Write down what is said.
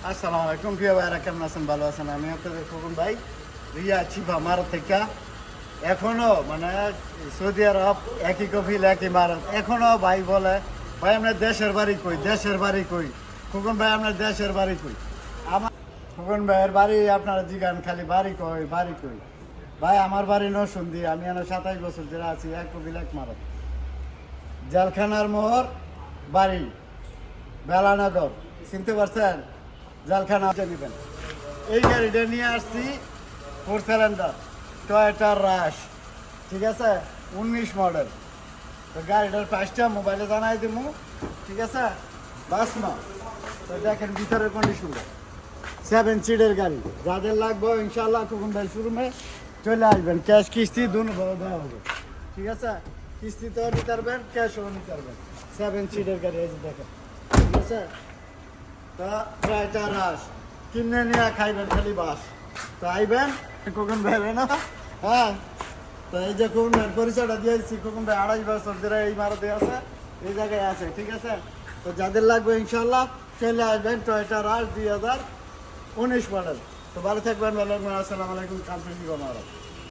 আসসালামু আলাইকুম প্রিয় ভাইরা, কেমন আছেন? ভালো আছেন? আমি আপনাদের খোকন ভাই, রিয়া চিফা মারত থেকে। এখনো মানে সৌদি আরব একই কফিল একই মারত। এখনো ভাই বলে, ভাই আপনার দেশের বাড়ি কই, দেশের বাড়ি কই? খোকন ভাই আপনার দেশের বাড়ি কই? আমার খোকন ভাইয়ের বাড়ি আপনারা জিগান খালি বাড়ি কই, বাড়ি কই। ভাই আমার বাড়ি নরসিংদী। আমি এখানে 27 বছর ধরে আছি, এক কফিল এক মারত। জেলখানার মোহর বাড়ি বেলানগর, চিনতে পারছেন? জেলখানা নেবেন। এই গাড়িটা নিয়ে আসছি 4 সিলিন্ডার টয়োটা রাশ, ঠিক আছে, 19 মডেল। তো গাড়িটার প্রাইসটা মোবাইলে জানাই দিব, ঠিক আছে? বাস না, তো দেখেন ভিতরের কন্ডিশনটা। 7 সিটের গাড়ি। যাদের লাগবে ইনশাল্লাহ কখন ভাই শোরুমে চলে আসবেন। ক্যাশ কিস্তি দুটো দেওয়া হবে, ঠিক আছে? কিস্তিতেও নিতে পারবেন, ক্যাশও নিতে পারবেন। 7 সিটের গাড়ি এই যে দেখেন, ঠিক আছে? তা টয়োটা রাশ কিনে নিয়ে খাইবেন খালি বাস। তো আইবেন কখন ভাইবে না, হ্যাঁ। তো এই যে কখন ভাইয়ের পরিচয়টা দিয়েছি, কখন ভাই 28 বছর ধরে এই মারতে আছে, এই জায়গায় আছে, ঠিক আছে? তো যাদের লাগবে ইনশাল্লাহ চলে আসবেন। টয়োটা রাশ 2019 মডেল। তো ভালো থাকবেন, ভালো থাকবেন। আসসালামু আলাইকুম। কান্ট্রি